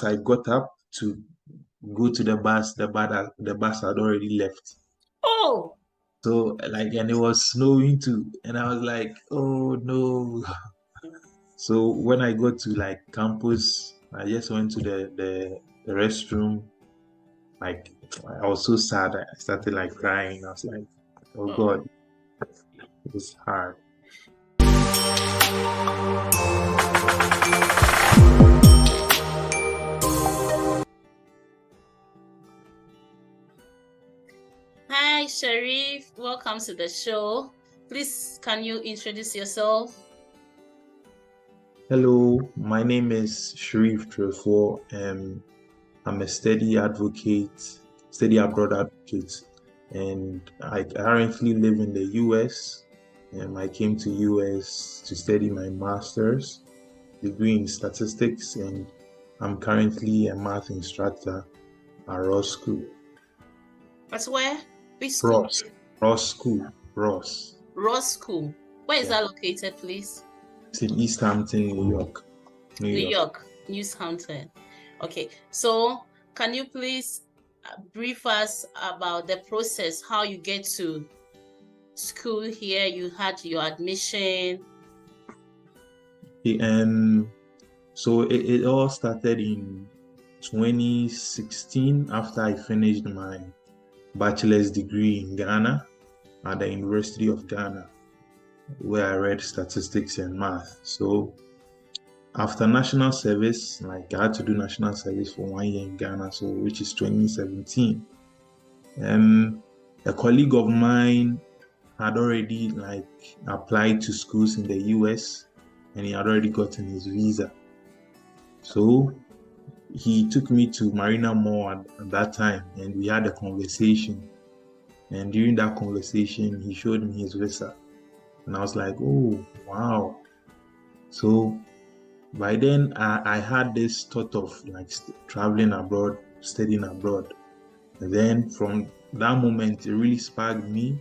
as I got up to go to the bus, the bus had already left. Oh, So like, and it was snowing too, and I was like, oh no. So when I got to like campus, I just went to the restroom. Like I was so sad. I started like crying. I was like, oh God, it was hard. hi, Sherrif. Welcome to the show. Please, can you introduce yourself? Hello, my name is Sherrif. I'm a steady abroad advocate, and I currently live in the US. I came to US to study my master's degree in statistics, and I'm currently a math instructor at Ross School. That's where? Which school? Ross School. Ross. Ross School. Where is that located, please? It's in East Hampton, New York. New York, East Hampton. Okay, so can you please brief us about the process, how you get to school here? You had your admission. So it all started in 2016 after I finished my bachelor's degree in Ghana at the University of Ghana, where I read statistics and math. So after national service, like I had to do national service for 1 year in Ghana, so which is 2017. A colleague of mine had already like applied to schools in the US, and he had already gotten his visa. So he took me to Marina Mall at that time, and we had a conversation. And during that conversation, he showed me his visa, and I was like, oh wow. So by then I had this thought of like traveling abroad, studying abroad. And then from that moment, it really sparked me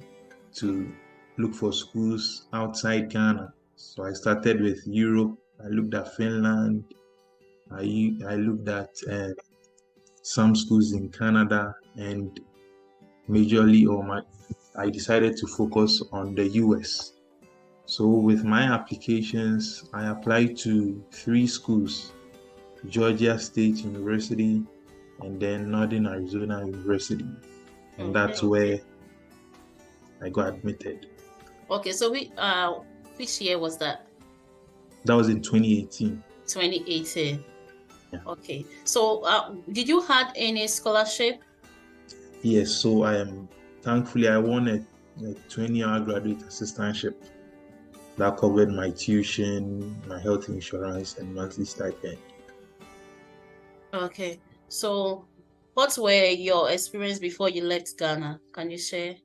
to look for schools outside Ghana. So I started with Europe. I looked at Finland. I looked at some schools in Canada, and majorly I decided to focus on the US. So with my applications, I applied to 3 schools: Georgia State University, and then Northern Arizona University. And that's where I got admitted. Okay, so which year was that? That was in 2018. 2018. Yeah. Okay, so did you had any scholarship? Yes, so thankfully I won a 20-hour graduate assistantship that covered my tuition, my health insurance, and monthly stipend. Okay, so what were your experience before you left Ghana? Can you share?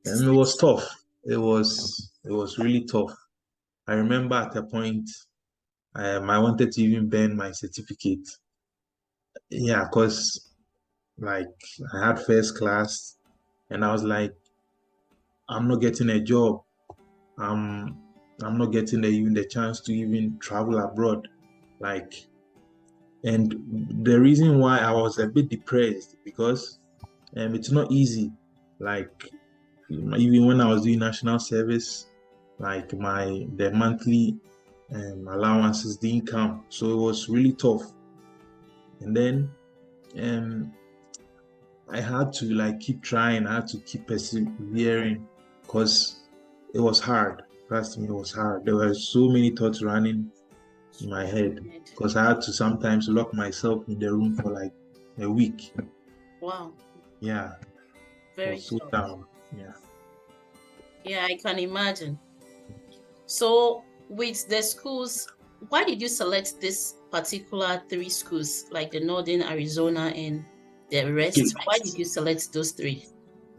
It was tough. It was really tough. I remember at a point I wanted to even burn my certificate. Yeah, because like I had first class, and I was like, I'm not getting a job. I'm not getting even the chance to even travel abroad. Like, and the reason why I was a bit depressed, because it's not easy. Like, even when I was doing national service, like the monthly allowances didn't come, so it was really tough. And then I had to like keep trying. I had to keep persevering, because it was hard. Trust me, it was hard. There were so many thoughts running in my head, because I had to sometimes lock myself in the room for like a week. Wow. Yeah. Very so down. Yeah. Yeah, I can imagine. So with the schools, why did you select this particular 3 schools, like the Northern Arizona and the rest? Okay. Why did you select those 3?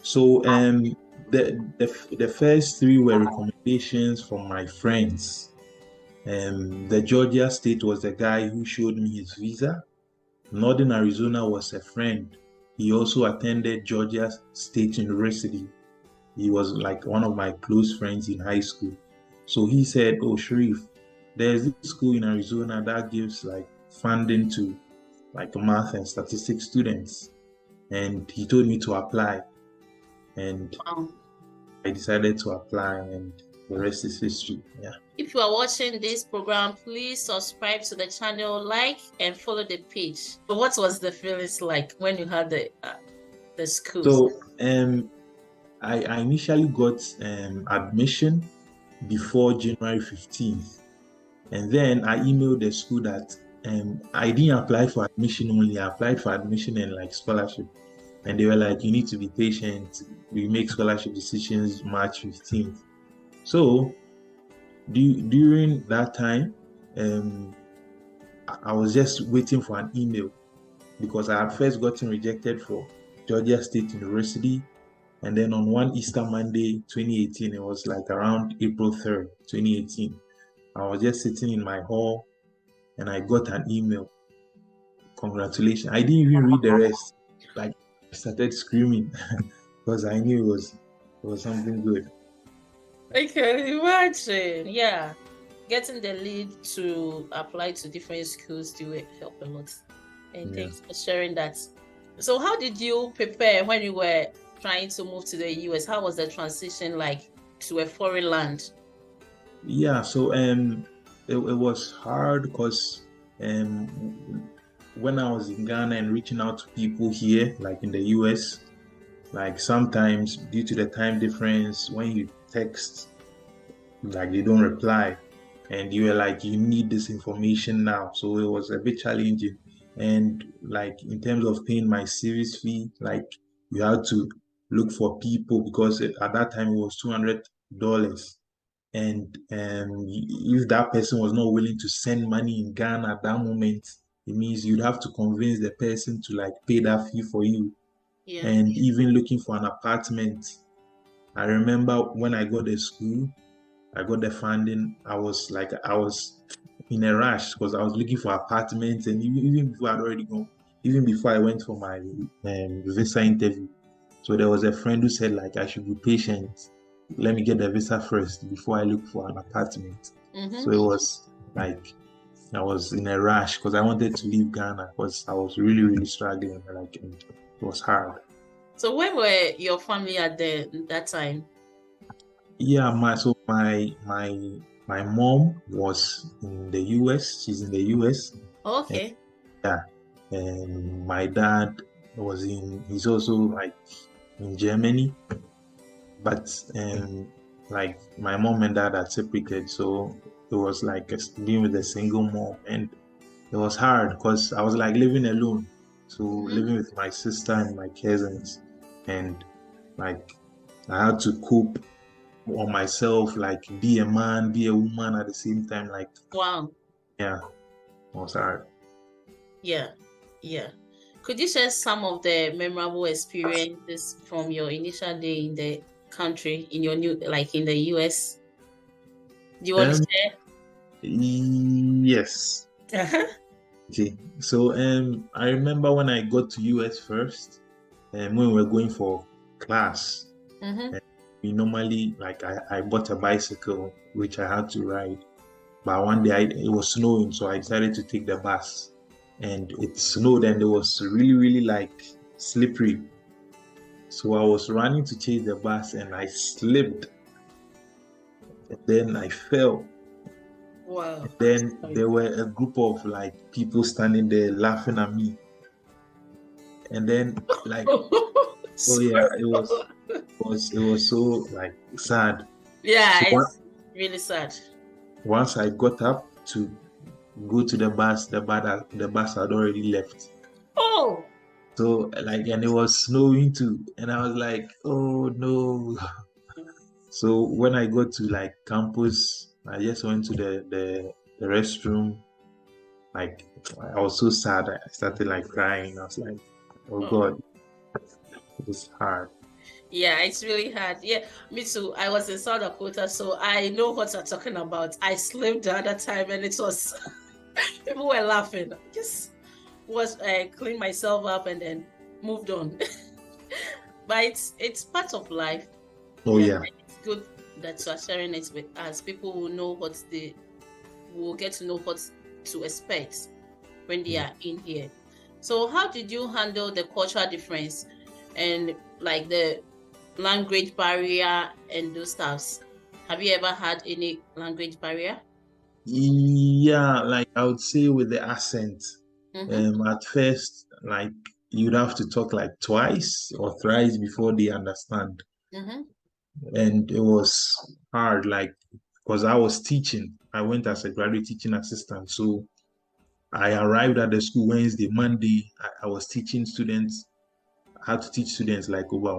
So the first 3 were recommendations from my friends. The Georgia State was the guy who showed me his visa. Northern Arizona was a friend. He also attended Georgia State University. He was like one of my close friends in high school. So he said, oh, Sherrif, there's this school in Arizona that gives like funding to like math and statistics students, and he told me to apply, and Wow. I decided to apply, and the rest is history. Yeah. If you are watching this program, please subscribe to the channel, like, and follow the page. So what was the feelings like when you had the schools? So I initially got admission before January 15th, and then I emailed the school that I didn't apply for admission only. I applied for admission and like scholarship, and they were like, "You need to be patient. We make scholarship decisions March 15th." So during that time, I was just waiting for an email because I had first gotten rejected for Georgia State University. And then on one Easter Monday, 2018, it was like around April 3rd, 2018, I was just sitting in my hall and I got an email. Congratulations. I didn't even read the rest. Like, I started screaming because I knew it was something good. I can imagine. Yeah. Getting the lead to apply to different schools to help a lot. And thanks for sharing that. So how did you prepare when you were trying to move to the US? How was the transition like to a foreign land? Yeah, so it was hard because when I was in Ghana and reaching out to people here, like in the US, like sometimes due to the time difference, when you text, like they don't reply, and you were like, you need this information now. So it was a bit challenging. And like in terms of paying my service fee, like you had to look for people because at that time it was $200. And if that person was not willing to send money in Ghana at that moment, it means you'd have to convince the person to like pay that fee for you. Yeah. And even looking for an apartment. I remember when I got the school, I got the funding, I was in a rush because I was looking for apartments, and even before I'd already gone, even before I went for my visa interview. So there was a friend who said like I should be patient. Let me get the visa first before I look for an apartment. So it was like I was in a rush because I wanted to leave Ghana because I was really, really struggling. Like it was hard. So where were your family at that time? Yeah, my mom was in the US. She's in the US. Okay. And my dad he's also like in Germany. But like my mom and dad are separated, so it was like being with a single mom, and it was hard because I was like living alone. So living with my sister and my cousins, and like I had to cope on myself, like be a man, be a woman at the same time. Like wow. Yeah, it was hard. Yeah. Could you share some of the memorable experiences from your initial day in the country, in your in the US? Do you want to share? Yes. Okay. So I remember when I got to US first, when we were going for class, we normally I bought a bicycle which I had to ride. But one day it was snowing, so I decided to take the bus. And it snowed and it was really, really like slippery. So I was running to chase the bus and I slipped. And then I fell. Wow. And then there were a group of like people standing there laughing at me. And then like oh yeah, it was so like sad. Yeah, so it's really sad. Once I got up to go to the bus had already left. Oh. So and it was snowing too, and I was like, oh no. So when I got to campus, I just went to the restroom. I was so sad. I started crying. I was like, oh God, it was hard. Yeah, it's really hard. Yeah, me too. I was in South Dakota, so I know what you're talking about. I slipped the other time and it was people were laughing. Just cleaned myself up and then moved on. But it's part of life. Oh yeah. It's good that you are sharing it with us. People will know will get to know what to expect when they are in here. So how did you handle the cultural difference and like the language barrier and those stuffs? Have you ever had any language barrier? Yeah, like I would say with the accent. Mm-hmm. At first, like you'd have to talk like twice or thrice before they understand. Mm-hmm. And it was hard, like because I was teaching. I went as a graduate teaching assistant. So I arrived at the school Wednesday, Monday. I was teaching students. I had to teach students like over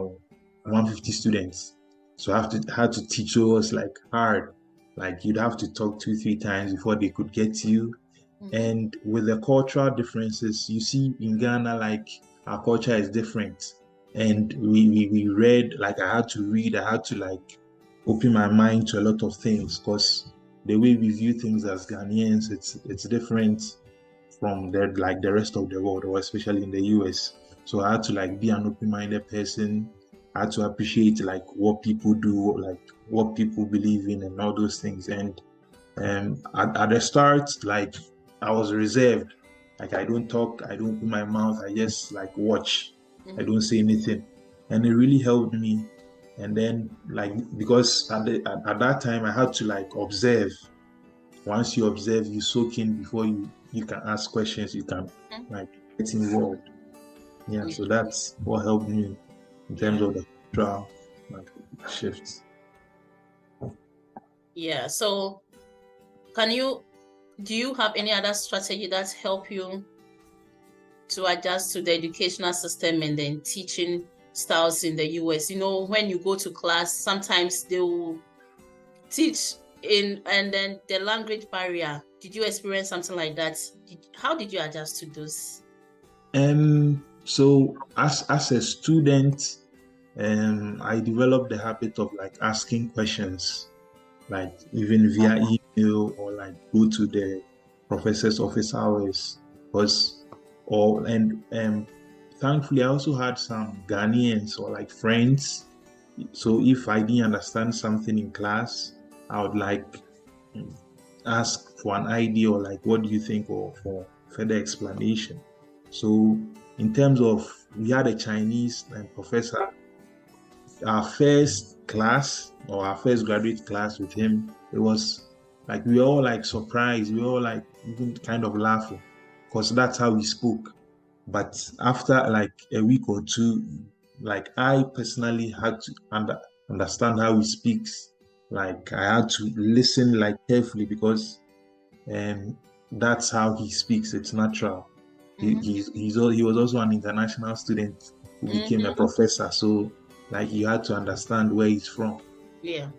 150 students. So I had to teach those like hard. Like you'd have to talk two, three times before they could get you. Mm-hmm. And with the cultural differences, you see in Ghana, like our culture is different. And we read, like I had to read, I had to like open my mind to a lot of things because the way we view things as Ghanaians, it's different from the rest of the world, or especially in the US. So I had to like be an open-minded person. I had to appreciate like what people do, like what people believe in and all those things. And at the start, like I was reserved. Like I don't talk, I don't open my mouth, I just like watch. I Mm-hmm. don't say anything. And it really helped me. And then like because at that time I had to like observe. Once you observe, you soak in before you can ask questions, you can like get involved. Yeah, Yeah. so that's what helped me in terms Yeah. of the cultural like shifts. Yeah. So do you have any other strategy that help you to adjust to the educational system and then teaching styles in the US? You know, when you go to class, sometimes they will teach and then the language barrier. Did you experience something like that? How did you adjust to those? So as a student, I developed the habit of like asking questions, like even via email or like go to the professor's office hours, because or and thankfully I also had some Ghanaians or like friends. So if I didn't understand something in class, I would like ask for an idea or like what do you think or for further explanation. So in terms of we had a Chinese professor, our first class or our first graduate class with him, it was like we were all like surprised, we were all like even kind of laughing because that's how he spoke. But after like a week or two, like I personally had to understand how he speaks. Like I had to listen like carefully because that's how he speaks. It's natural. Mm-hmm. He was also an international student who became a Mm-hmm. professor. So like you had to understand where he's from. Yeah.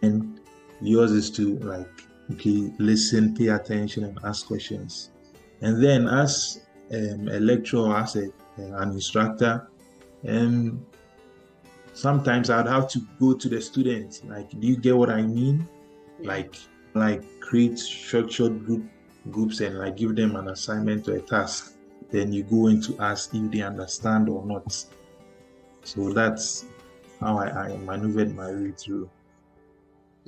And yours is to like okay, listen, pay attention, and ask questions. And then as a lecturer, as an instructor, um, sometimes I'd have to go to the students. Like, do you get what I mean? Yeah. Like create structured groups and like give them an assignment or a task. Then you go in to ask if they understand or not. So that's how I maneuvered my way through.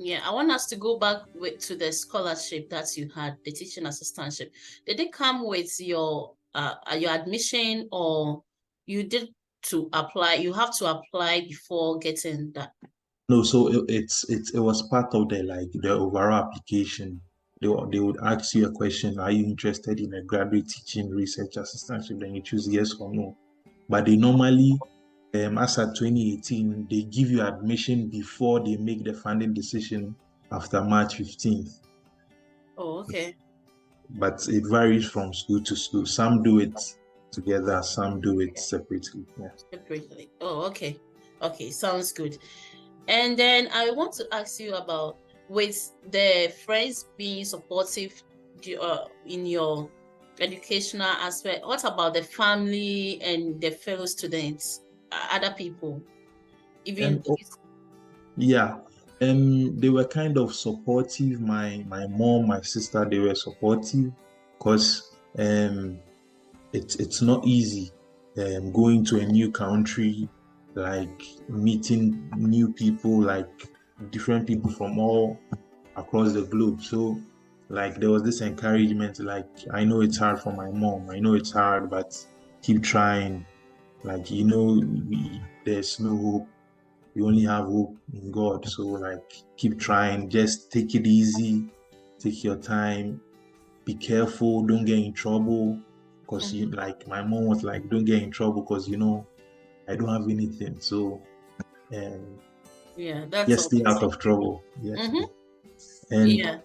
Yeah, I want us to go back to the scholarship that you had, the teaching assistantship. Did it come with your admission, or you did to apply? You have to apply before getting that. No, so it was part of the overall application. They would ask you a question: are you interested in a graduate teaching research assistantship? Then you choose yes or no. But they normally, as at 2018, they give you admission before they make the funding decision after March 15th. Oh, okay. But it varies from school to school. Some do it together, some do it separately. Yeah. Separately. Oh, okay. Okay, sounds good. And then I want to ask you about with the friends being supportive in your educational aspect. What about the family and the fellow students, other people? Even Oh, yeah. They were kind of supportive. My mom, my sister, they were supportive because it's not easy going to a new country, like meeting new people, like different people from all across the globe. So like there was this encouragement, like I know it's hard for my mom, I know it's hard, but keep trying. Like, there's no hope. You only have hope in God. So, like, keep trying. Just take it easy. Take your time. Be careful. Don't get in trouble. Because, like, my mom was like, don't get in trouble because, I don't have anything. So, um, Yeah, that's just stay always. out of trouble. Yes. Mm-hmm. And Yeah.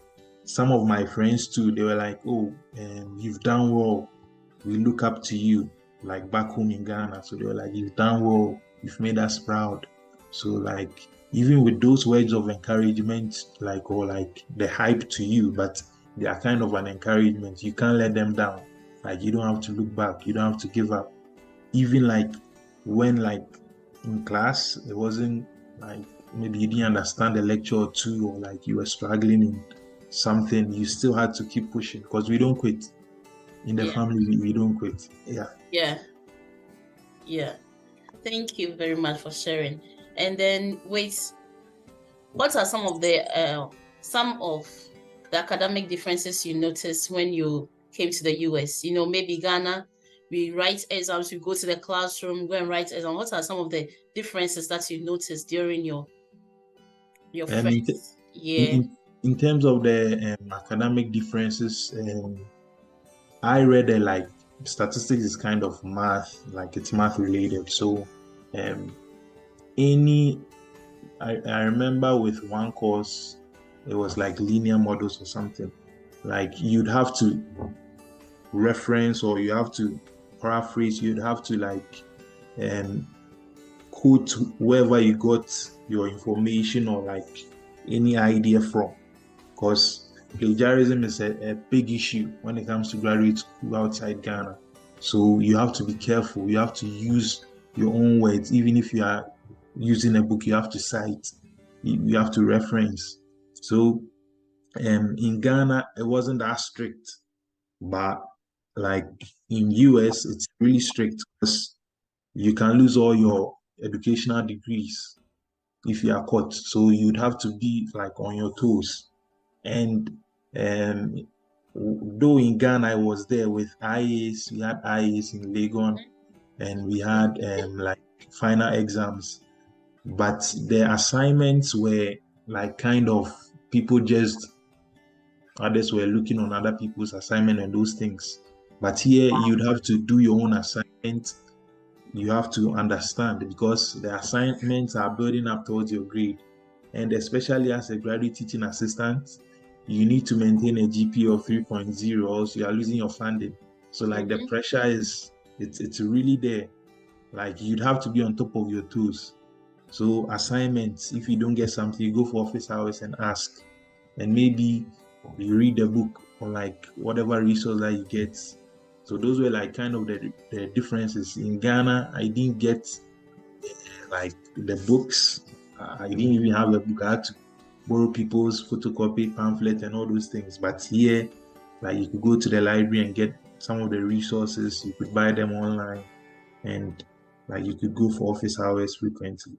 some of my friends too, they were like, oh, you've done well. We look up to you, like back home in Ghana. So they were like, you've done well. You've made us proud. So, like, even with those words of encouragement, like, or like the hype to you, but they are kind of an encouragement. You can't let them down. Like, you don't have to look back. You don't have to give up. Even like when, like, in class, it wasn't like maybe you didn't understand a lecture or two, or like you were struggling in something, you still had to keep pushing because we don't quit. In the Yeah. family, we don't quit. Yeah. Yeah. Yeah. Thank you very much for sharing. And then wait, what are some of the academic differences you noticed when you came to the US? Maybe Ghana, we write exams, we go to the classroom, go and write exams. What are some of the differences that you noticed during your Um, in, first in, year? in in terms of the academic differences, I read that like statistics is kind of math, like it's math related. So, um, any I remember with one course, it was like linear models or something. Like you'd have to reference or you have to paraphrase, you'd have to like um, quote wherever you got your information or like any idea from. Because plagiarism is a big issue when it comes to graduate school outside Ghana. So you have to be careful. You have to use your own words. Even if you are using a book, you have to cite, you have to reference. So in Ghana, it wasn't that strict, but like in US, it's really strict because you can lose all your educational degrees if you are caught. So you'd have to be like on your toes. And um, though in Ghana I was there with IAs, we had IAs in Legon, and we had like final exams, but the assignments were like kind of people just others were looking on other people's assignment and those things. But here you'd have to do your own assignment. You have to understand because the assignments are building up towards your grade. And especially as a graduate teaching assistant, you need to maintain a GPA of 3.0 or else you are losing your funding. So like the pressure it's really there. Like you'd have to be on top of your toes. So assignments, if you don't get something, you go for office hours and ask. And maybe you read the book or like whatever resource that you get. So those were like kind of the differences. In Ghana, I didn't get like the books. I didn't even have a book. I had to borrow people's photocopy pamphlet and all those things. But here, like you could go to the library and get some of the resources. You could buy them online, and like you could go for office hours frequently.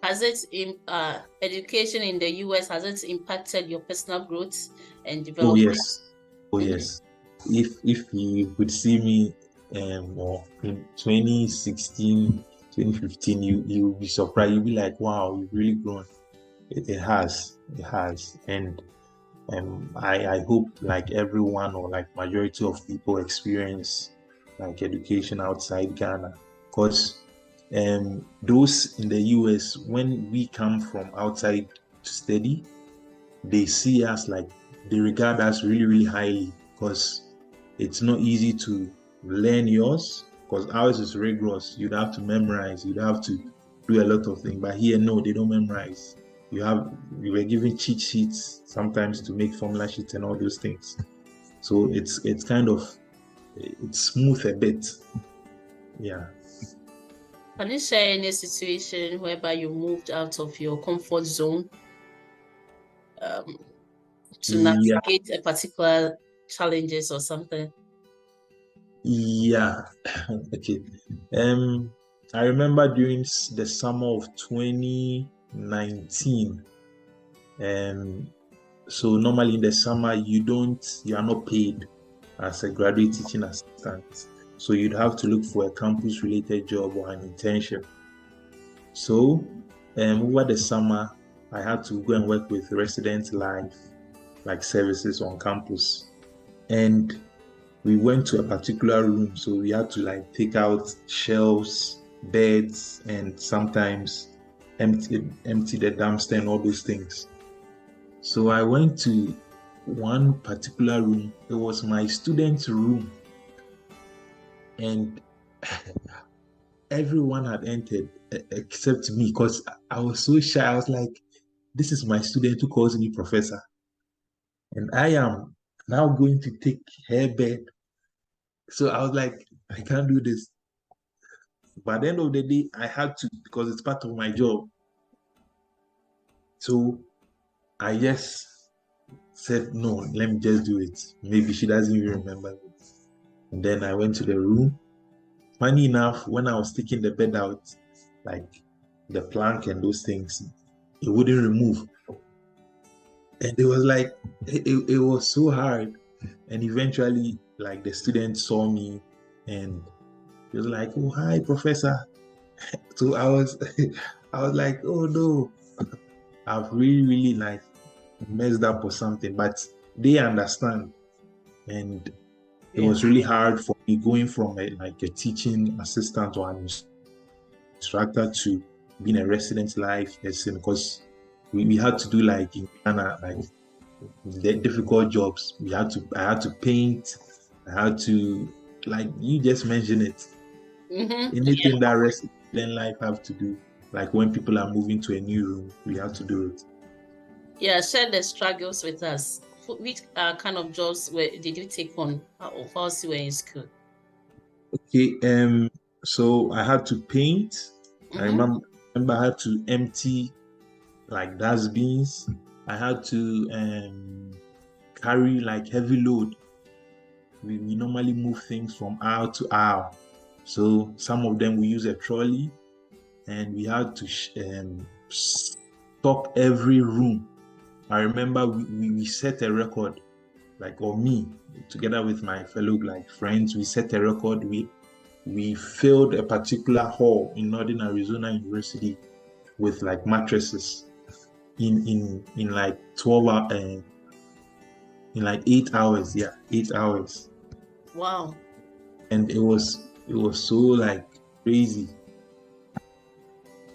Has it in education in the US, has it impacted your personal growth and Oh development? yes, oh yes. If you could see me or in 2016, 2015, you will be surprised. You'll be like, wow, you've really grown. It has, and I hope like everyone or like majority of people experience like education outside Ghana, because those in the US, when we come from outside to study, they see us like they regard us really, really highly because it's not easy to learn yours because ours is rigorous. You'd have to memorize, you'd have to do a lot of things. But here, no, they don't memorize. We were given cheat sheets sometimes to make formula sheets and all those things. So it's kind of it's smooth a bit. Yeah. Can you share any situation whereby you moved out of your comfort zone to Yeah. navigate a particular challenges or something? Yeah. Okay. I remember during the summer of 2019. So normally in the summer you are not paid as a graduate teaching assistant. So you'd have to look for a campus-related job or an internship. So over the summer, I had to go and work with resident life, like services on campus. And we went to a particular room, so we had to like take out shelves, beds, and sometimes empty the dumpster and all those things. So I went to one particular room. It was my student's room, and everyone had entered except me because I was so shy. I was like, "This is my student who calls me professor, and I am now going to take her bed." So I was like, "I can't do this." But at the end of the day, I had to because it's part of my job. So I just said, no, let me just do it. Maybe she doesn't even remember me. And then I went to the room. Funny enough, when I was taking the bed out, like the plank and those things, it wouldn't remove. And it was like, it was so hard. And eventually, like the student saw me and he was like, oh, hi, professor. So I was like, oh no, I've really like messed up or something, but they understand. And it was really hard for me going from a teaching assistant or an instructor to being a resident life person because we had to do like in Ghana, like the difficult jobs. I had to paint, I had to, like you just mentioned it. Anything that resident life have to do. Like when people are moving to a new room, we have to do it. Yeah, share the struggles with us. Which kind of jobs did you take on whilst you were in school? Okay, so I had to paint. I remember I had to empty like dustbins. I had to carry like heavy load. We normally move things from aisle to aisle. So some of them we use a trolley, and we had to stop every room. I remember we set a record, like, or me, together with my fellow like friends, we set a record. We filled a particular hall in Northern Arizona University with like mattresses in like 12 in like 8 hours. Yeah, 8 hours. Wow. And it was so like crazy.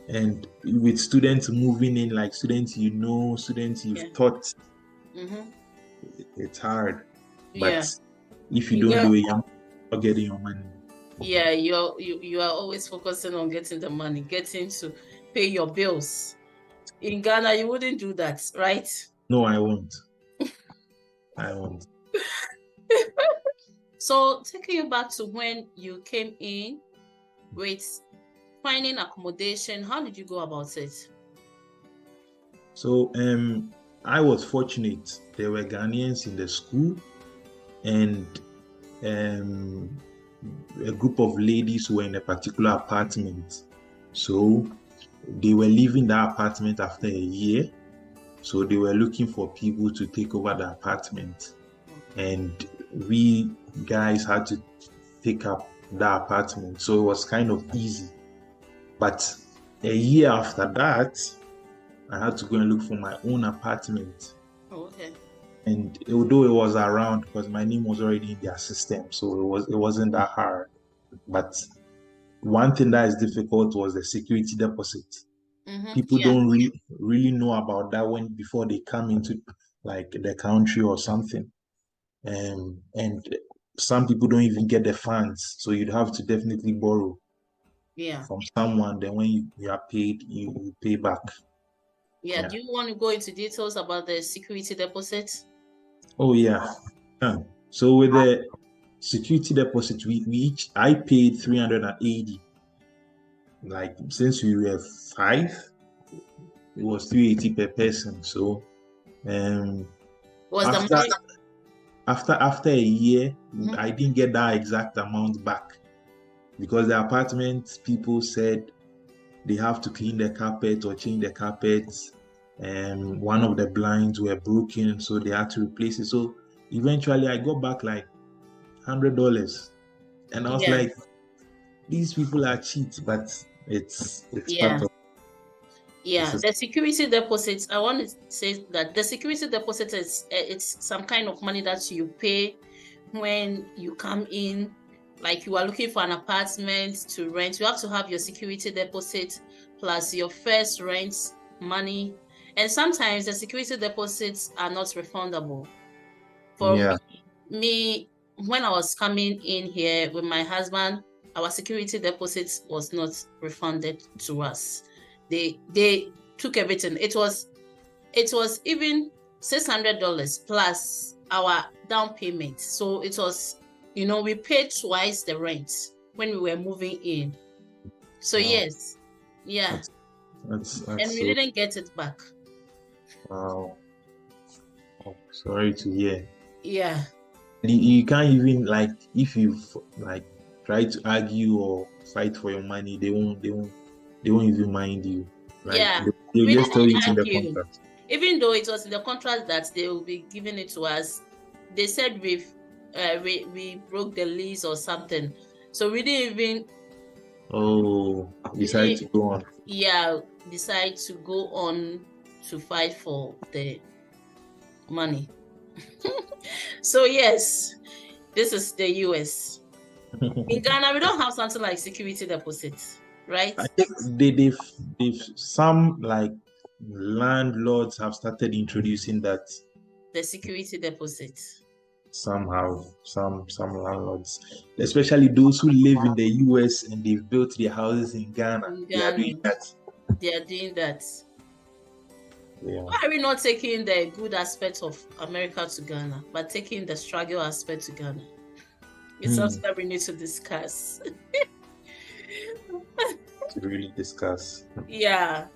And with students moving in, like students students you've taught, it's hard. But if you don't do it, you're not getting your money. Yeah, you are always focusing on getting the money, getting to pay your bills. In Ghana, you wouldn't do that, right? No, I won't. I won't. So taking you back to when you came in with finding accommodation, how did you go about it? So I was fortunate. There were Ghanaians in the school, and a group of ladies who were in a particular apartment. So they were leaving that apartment after a year. So they were looking for people to take over the apartment. And we guys had to take up the apartment. So it was kind of easy. But a year after that, I had to go and look for my own apartment. Oh, okay. And although it was around, because my name was already in their system, so it wasn't that hard. But one thing that is difficult was the security deposit. People don't really know about that before they come into like the country or something. And some people don't even get the funds, so you'd have to definitely borrow from someone. Then when you are paid, you pay back. Yeah. Do you want to go into details about the security deposit? Oh yeah. So with the security deposit, I paid 380. Like since we were 5, it was 380 per person. So after a year, I didn't get that exact amount back because the apartment people said they have to clean the carpet or change the carpets. And one of the blinds were broken, so they had to replace it. So eventually I got back like $100. And I was Yeah. like, these people are cheats, but it's part Yeah. of Yeah, this. the security deposit. I want to say that the security deposit is it's some kind of money that you pay when you come in, like you are looking for an apartment to rent. You have to have your security deposit plus your first rent money, and sometimes the security deposits are not refundable. For Yeah. me, when I was coming in here with my husband, our security deposit was not refunded to us. They took everything. It was even $600 plus our down payment. So it was, we paid twice the rent when we were moving in. So Wow. yes, yeah, That's that's and that's we so didn't get it back. wow. Oh, sorry to hear. Yeah, You can't even like if you like try to argue or fight for your money, they won't even mind you. Like yeah, they'll we just didn't tell you it's in the argue. contract. Even though it was in the contract that they will be giving it to us, they said we broke the lease or something. So Oh, we decide didn't to go on. yeah decide to go on to fight for the money. So yes, this is the US. In Ghana, we don't have something like security deposits, right? I think they've some like landlords have started introducing that The security deposit. somehow. Some landlords, especially those who live in the US and they've built their houses in Ghana, In they are doing Ghana, that. they are doing that. Yeah. Why are we not taking the good aspect of America to Ghana, but taking the struggle aspect to Ghana? It's Hmm. something that we need to discuss. To really discuss. Yeah.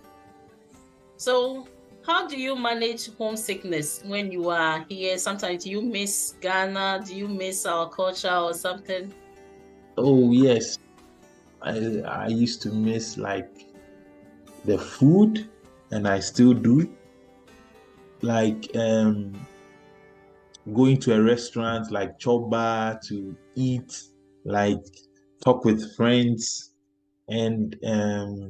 So, how do you manage homesickness when you are here? Sometimes do you miss Ghana? Do you miss our culture or something? Oh yes, I used to miss like the food, and I still do. Like going to a restaurant like Choba to eat, like talk with friends, and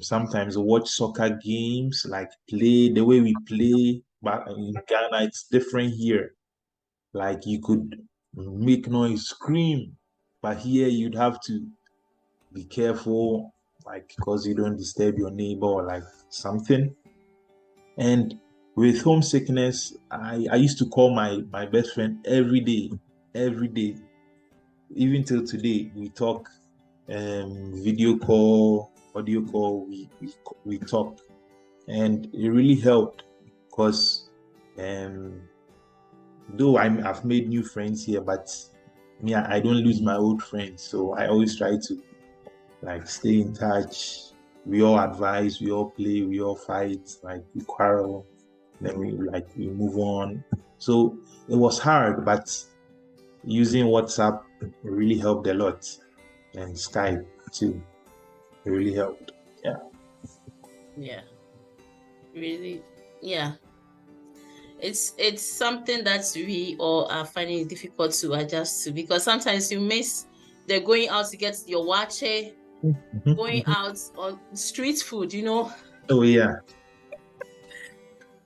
sometimes watch soccer games, like play the way we play. But in Ghana, it's different here. Like you could make noise, scream, but here you'd have to be careful, like because you don't disturb your neighbor or like something. And with homesickness, I used to call my best friend every day, even till today. We talk, video call, audio call. We talk, and it really helped because, um, though I've made new friends here, but me I don't lose my old friends. So I always try to like stay in touch. We all advise, we all play, we all fight, like we quarrel, then we move on. So it was hard, but using WhatsApp really helped a lot, and Skype too. It really helped. Yeah. Yeah, really. Yeah. It's something that we all are finding it difficult to adjust to because sometimes you miss the going out to get your wache, Mhm, going mhm. out on street food. Oh yeah.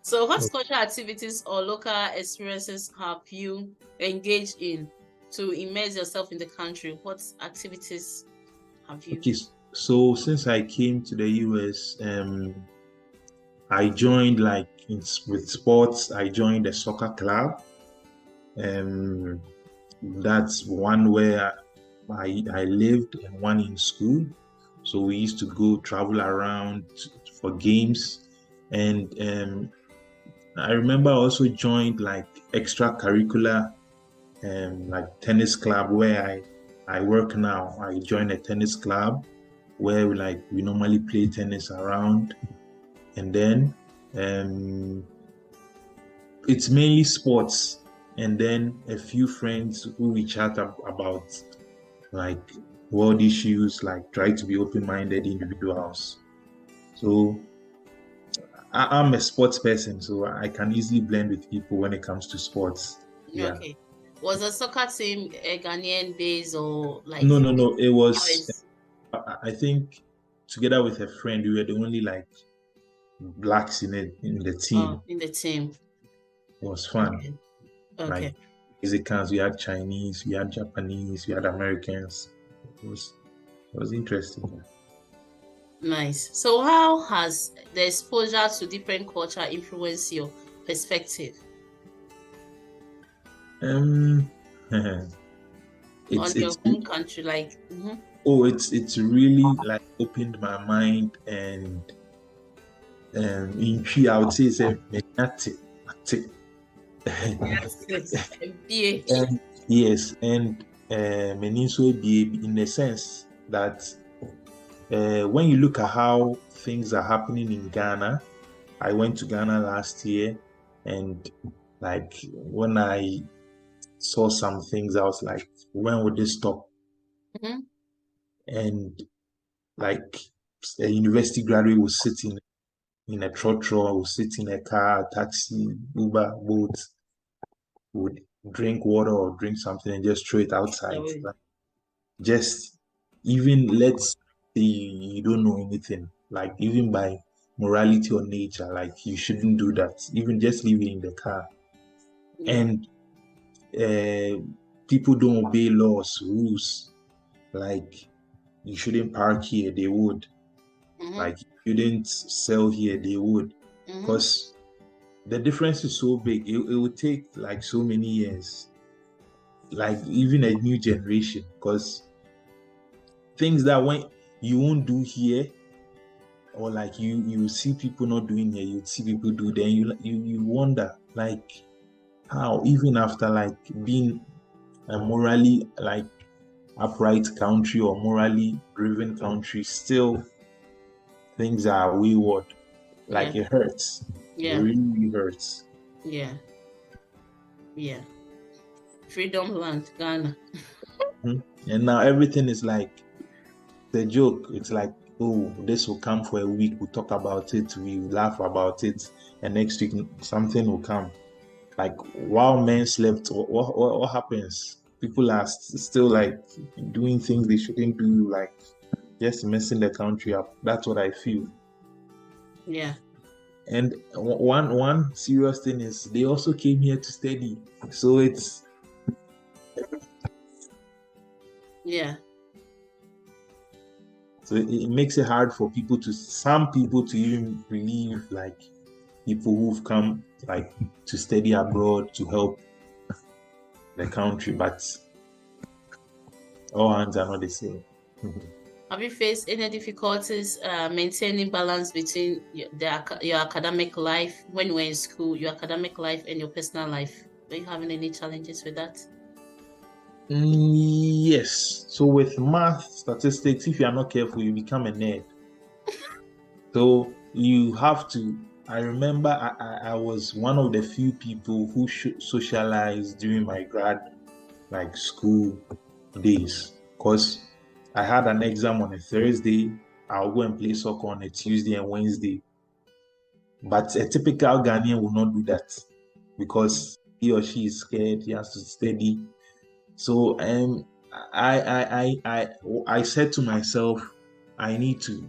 So what cultural activities or local experiences have you engaged in to immerse yourself in the country? What activities have you? Okay. So since I came to the US, I joined like with sports. I joined a soccer club. Um, that's one where I lived and one in school. So we used to go travel around for games. And I remember I also joined like extracurricular, like tennis club where I work now. I joined a tennis club where we normally play tennis around. And then it's mainly sports, and then a few friends who we chat about like world issues, like try to be open-minded individuals. So I'm a sports person, so I can easily blend with people when it comes to sports. Yeah. Okay. Was the soccer team a Ghanaian base or like No. It was, US? I think, together with a friend, we were the only like blacks in the Oh, team. in the team. It was fun. Okay. Like Okay. Mexicans, we had Chinese, we had Japanese, we had Americans. It was interesting. Nice. So how has the exposure to different culture influenced your perspective Um, on it's your home country? Like, it's really like opened my mind and in tree I would say it's a yes, yes. BH. and yes and Meniso in the sense that when you look at how things are happening in Ghana, I went to Ghana last year, and like when I saw some things, I was like, when would this stop? Mm-hmm. And like a university graduate was sitting in a trotro, would sit in a car, taxi, Uber, boat, would drink water or drink something and just throw it outside. Like, just even let's say you don't know anything, like even by morality or nature, like you shouldn't do that. Even just leave it in the car. Yeah. And uh, people don't obey laws, rules. Like you shouldn't park here, they would. Mm-hmm. Like you shouldn't sell here, they would. Mm-hmm. Because the difference is so big. It would take like so many years, like even a new generation. Because things that when you won't do here, or like you see people not doing here, you see people do, then you wonder like how even after like being a morally like upright country or morally driven country, still things are wayward. Yeah. Like it hurts. It Yeah. really hurts. Yeah. Yeah. Freedom land, Ghana. Mhm. And now everything is like the joke. It's like, oh, this will come for a week. We'll talk about it. We laugh about it. And next week, something will come. Like, while men slept, what happens? People are still like doing things they shouldn't do, like just messing the country up. That's what I feel. Yeah. And one serious thing is they also came here to study. So Yeah. it makes it hard for some people to even believe like people who've come like to study abroad to help the country, but all hands are not the same. Have you faced any difficulties maintaining balance between your academic life when you were in school, your academic life, and your personal life? Are you having any challenges with that? Yes. So with math, statistics, if you are not careful, you become a nerd. So you have to. I remember I was one of the few people who socialized during my grad like school days because I had an exam on a Thursday. I'll go and play soccer on a Tuesday and Wednesday. But a typical Ghanaian will not do that because he or she is scared. He has to study. So I said to myself, I need to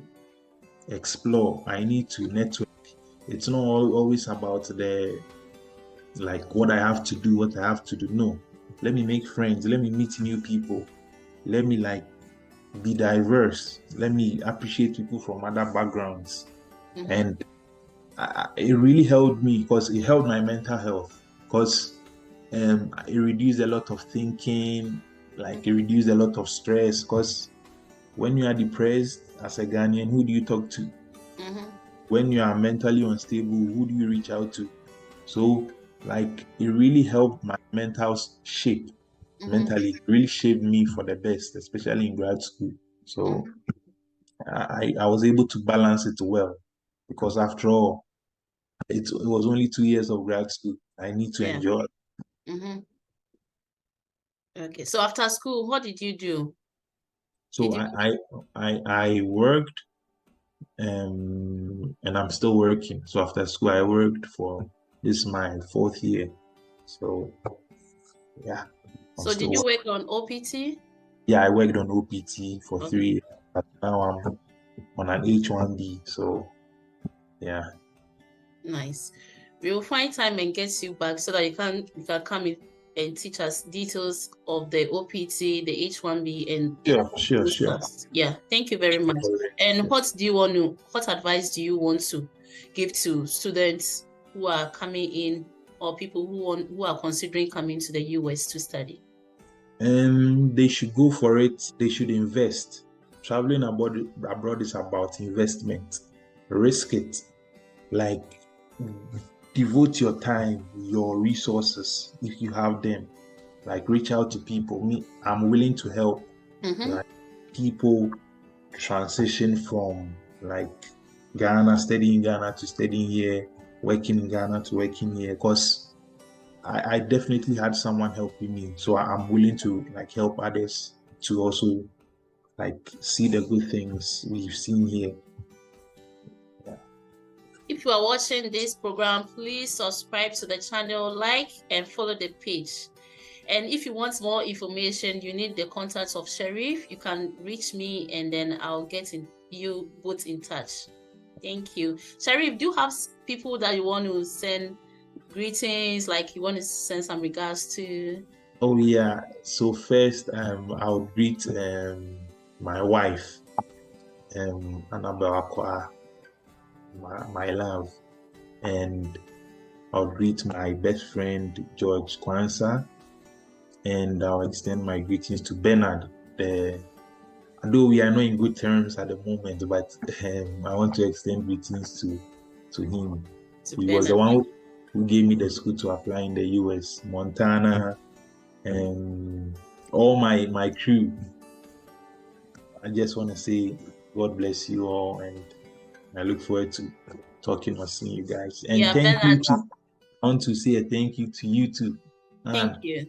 explore. I need to network. It's not always about the like what I have to do, what I have to do. No, let me make friends. Let me meet new people. Let me like be diverse. Let me appreciate people from other backgrounds. Mm-hmm. And it really helped me because it helped my mental health because it reduced a lot of thinking, like it reduced a lot of stress because when you are depressed as a Ghanaian, who do you talk to? Mm-hmm. When you are mentally unstable, who do you reach out to? So like it really helped my mental shape. Mm-hmm. Mentally, it really shaped me for the best, especially in grad school. So Mm-hmm. I was able to balance it well because after all, it was only 2 years of grad school. I need to Yeah. enjoy. Mm-hmm. Okay. So after school, what did you do? Did So you? I worked and I'm still working. So after school, I worked for this my fourth year. So yeah. I'm So did still you work on OPT? Yeah, I worked on OPT for Okay. 3 years, but now I'm on an H1B. So yeah. Nice. We will find time and get you back so that you can come in and teach us details of the OPT, the H1B, and those Sure. stuff. Yeah, thank you very much. And what advice do you want to give to students who are coming in or people who are considering coming to the US to study? They should go for it. They should invest. Traveling abroad is about investment. Risk it. Like, devote your time, your resources, if you have them. Like, reach out to people. Me, I'm willing to help. Mm-hmm. Like, people transition from like Ghana, studying Ghana to studying here, working in Ghana to working here. Because I definitely had someone helping me, so I'm willing to like help others to also like see the good things we've seen here. Yeah. If you are watching this program, please subscribe to the channel, like, and follow the page. And if you want more information, you need the contacts of Sherrif. You can reach me and then I'll get you both in touch. Thank you. Sherrif, do you have people that you want to send greetings, like you want to send some regards to? Oh yeah. So first, I'll greet my wife, Annabelle Akwa, my love, and I'll greet my best friend George Kwanzaa, and I'll extend my greetings to Bernard. Although we are not in good terms at the moment, but I want to extend greetings to him. He was the one who gave me the school to apply in the US, Montana, and all my crew. I just want to say God bless you all, and I look forward to talking or seeing you guys. And Yeah, thank Bernard. you to I want to say a thank you to you too. Thank you.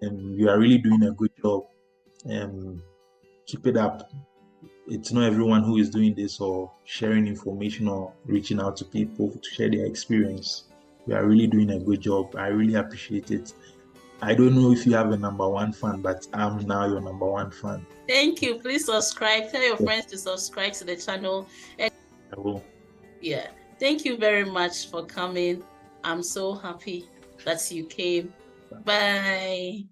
And you are really doing a good job. Keep it up. It's not everyone who is doing this or sharing information or reaching out to people to share their experience. You are really doing a good job. I really appreciate it. I don't know if you have a number one fan, but I'm now your number one fan. Thank you. Please subscribe. Tell your friends to subscribe to the channel. And I will. yeah, thank you very much for coming. I'm so happy that you came. Bye.